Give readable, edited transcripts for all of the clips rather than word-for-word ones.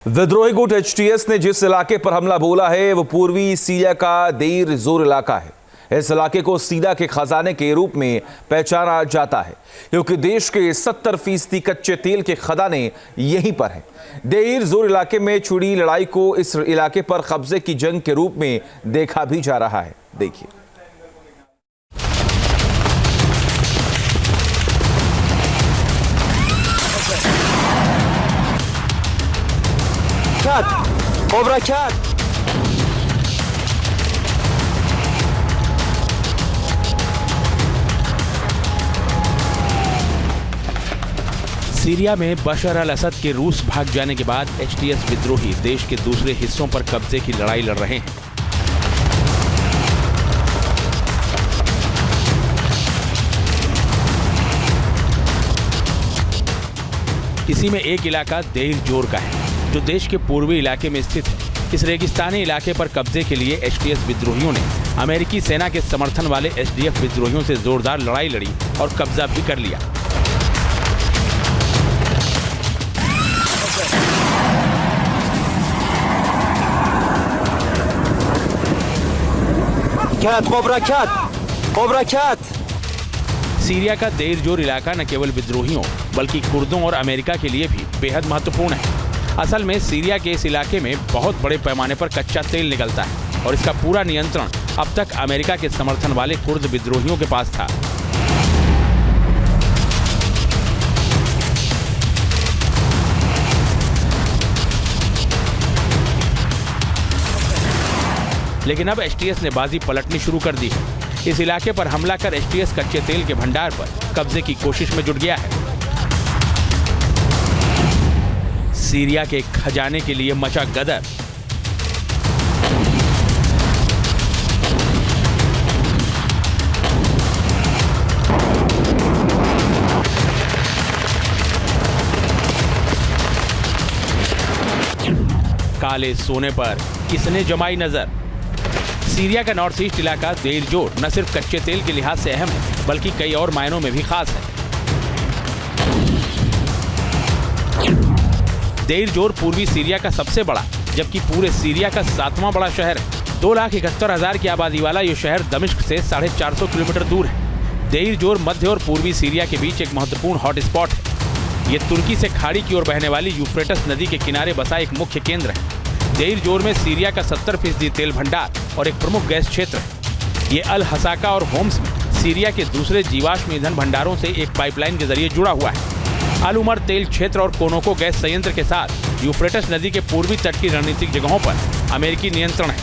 विद्रोही गुट एचटीएस ने जिस इलाके पर हमला बोला है वो पूर्वी सीरिया का देर जोर इलाका है। इस इलाके को सीरिया के खजाने के रूप में पहचाना जाता है क्योंकि देश के 70% कच्चे तेल के खजाने यहीं पर हैं। देर जोर इलाके में छिड़ी लड़ाई को इस इलाके पर कब्जे की जंग के रूप में देखा भी जा रहा है। देखिए, कोबरा कैट सीरिया में बशर अल असद के रूस भाग जाने के बाद एचटीएस विद्रोही देश के दूसरे हिस्सों पर कब्जे की लड़ाई लड़ रहे हैं। इसी में एक इलाका देर जोर का है जो देश के पूर्वी इलाके में स्थित है। इस रेगिस्तानी इलाके पर कब्जे के लिए एचटीएस विद्रोहियों ने अमेरिकी सेना के समर्थन वाले एसडीएफ विद्रोहियों से जोरदार लड़ाई लड़ी और कब्जा भी कर लिया। कोबरा कैट सीरिया का देर जोर इलाका न केवल विद्रोहियों बल्कि कुर्दों और अमेरिका के लिए भी बेहद महत्वपूर्ण है। असल में सीरिया के इस इलाके में बहुत बड़े पैमाने पर कच्चा तेल निकलता है और इसका पूरा नियंत्रण अब तक अमेरिका के समर्थन वाले कुर्द विद्रोहियों के पास था। लेकिन अब एचटीएस ने बाजी पलटनी शुरू कर दी है। इस इलाके पर हमला कर एचटीएस कच्चे तेल के भंडार पर कब्जे की कोशिश में जुट गया है। सीरिया के खजाने के लिए मचा गदर। काले सोने पर किसने जमाई नजर। सीरिया का नॉर्थ ईस्ट इलाका देर जोर न सिर्फ कच्चे तेल के लिहाज से अहम है बल्कि कई और मायनों में भी खास है। देर जोर पूर्वी सीरिया का सबसे बड़ा जबकि पूरे सीरिया का 7वां बड़ा शहर है। 2,71,000 की आबादी वाला ये शहर दमिश्क से 450 किलोमीटर दूर है। देर जोर मध्य और पूर्वी सीरिया के बीच एक महत्वपूर्ण हॉट स्पॉट है। ये तुर्की से खाड़ी की ओर बहने वाली यूफ्रेटस नदी के किनारे बसा एक मुख्य केंद्र है। देर जोर में सीरिया का 70% तेल भंडार और एक प्रमुख गैस क्षेत्र है। ये अल हसाका और होम्स में सीरिया के दूसरे जीवाश्म ईंधन भंडारों से एक पाइपलाइन के जरिए जुड़ा हुआ है। अल उमर तेल क्षेत्र और कोनोको गैस संयंत्र के साथ यूफ्रेटस नदी के पूर्वी तट की रणनीतिक जगहों पर अमेरिकी नियंत्रण है।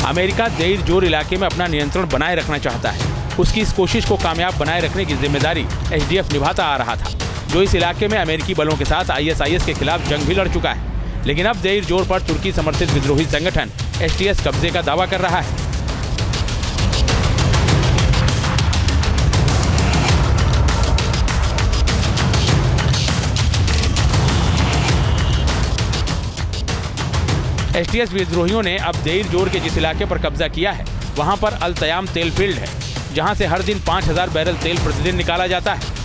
अमेरिका देर जोर इलाके में अपना नियंत्रण बनाए रखना चाहता है। उसकी इस कोशिश को कामयाब बनाए रखने की जिम्मेदारी एसडीएफ निभाता आ रहा था, जो इस इलाके में अमेरिकी बलों के साथ आईएसआईएस के खिलाफ जंग भी लड़ चुका है। लेकिन अब देर जोर पर तुर्की समर्थित विद्रोही संगठन एचटीएस कब्जे का दावा कर रहा है। एचटीएस विद्रोहियों ने अब देर जोर के जिस इलाके पर कब्जा किया है वहां पर अल तयाम तेल फील्ड है, जहां से हर दिन 5000 बैरल तेल प्रतिदिन निकाला जाता है।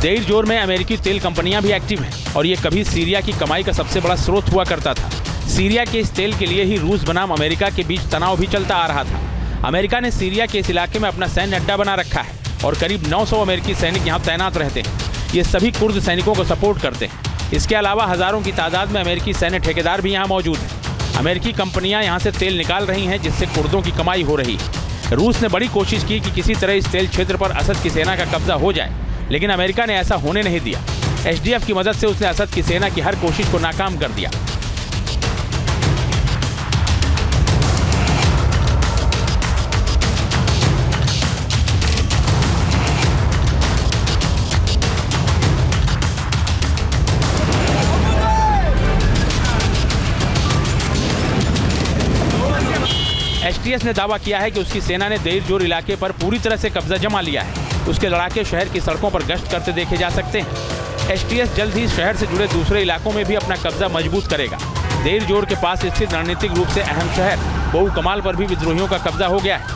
देर जोर में अमेरिकी तेल कंपनियां भी एक्टिव हैं और ये कभी सीरिया की कमाई का सबसे बड़ा स्रोत हुआ करता था। सीरिया के इस तेल के लिए ही रूस बनाम अमेरिका के बीच तनाव भी चलता आ रहा था। अमेरिका ने सीरिया के इस इलाके में अपना सैन्य अड्डा बना रखा है और करीब 900 अमेरिकी सैनिक यहाँ तैनात रहते हैं। ये सभी कुर्द सैनिकों को सपोर्ट करते हैं। इसके अलावा हजारों की तादाद में अमेरिकी सैन्य ठेकेदार भी यहाँ मौजूद हैं। अमेरिकी कंपनियां यहाँ से तेल निकाल रही हैं जिससे कुर्दों की कमाई हो रही है। रूस ने बड़ी कोशिश की कि किसी तरह इस तेल क्षेत्र पर असद की सेना का कब्जा हो जाए, लेकिन अमेरिका ने ऐसा होने नहीं दिया। एसडीएफ की मदद से उसने असद की सेना की हर कोशिश को नाकाम कर दिया। एचटीएस ने दावा किया है कि उसकी सेना ने देर जोर इलाके पर पूरी तरह से कब्जा जमा लिया है। उसके लड़ाके शहर की सड़कों पर गश्त करते देखे जा सकते हैं। एचटीएस जल्द ही शहर से जुड़े दूसरे इलाकों में भी अपना कब्जा मजबूत करेगा। देर जोर के पास स्थित रणनीतिक रूप से अहम शहर बहु कमाल पर भी विद्रोहियों का कब्जा हो गया है।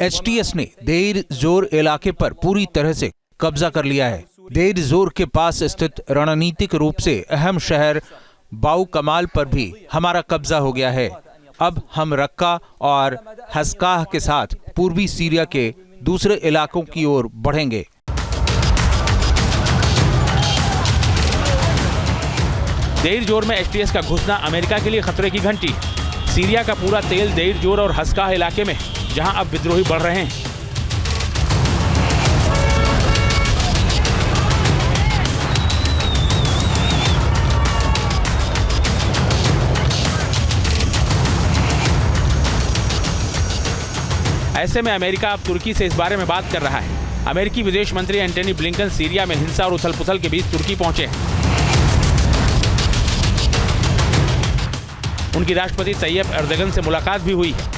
एचटीएस ने देर जोर इलाके पर पूरी तरह से कब्जा कर लिया है। देर जोर के पास स्थित रणनीतिक रूप से अहम शहर बाउ कमाल पर भी हमारा कब्जा हो गया है। अब हम रक्का और हस्काह के साथ पूर्वी सीरिया के दूसरे इलाकों की ओर बढ़ेंगे। देर जोर में एचटीएस का घुसना अमेरिका के लिए खतरे की घंटी है। सीरिया का पूरा तेल देर जोर और हस्काह इलाके में है, जहां अब विद्रोही बढ़ रहे हैं। ऐसे में अमेरिका अब तुर्की से इस बारे में बात कर रहा है। अमेरिकी विदेश मंत्री एंटनी ब्लिंकन सीरिया में हिंसा और उथल-पुथल के बीच तुर्की पहुंचे हैं। उनकी राष्ट्रपति तैयब एर्दोगन से मुलाकात भी हुई है।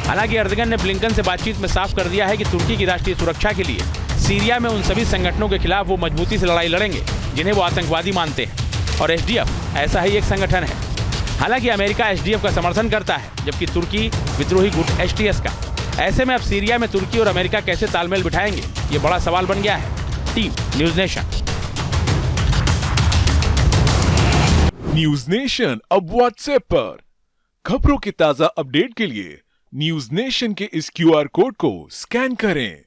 हालांकि एर्दोगन ने ब्लिंकन से बातचीत में साफ कर दिया है कि तुर्की की राष्ट्रीय सुरक्षा के लिए सीरिया में उन सभी संगठनों के खिलाफ वो मजबूती से लड़ाई लड़ेंगे जिन्हें वो आतंकवादी मानते हैं, और एसडीएफ ऐसा ही एक संगठन है। हालांकि अमेरिका एसडीएफ का समर्थन करता है, जबकि तुर्की विद्रोही गुट एचटीएस का। ऐसे में अब सीरिया में तुर्की और अमेरिका कैसे तालमेल बिठाएंगे, ये बड़ा सवाल बन गया है। Team news nation. News nation अब व्हाट्सएप पर खबरों के ताजा अपडेट के लिए न्यूज नेशन के इस क्यूआर कोड को स्कैन करें।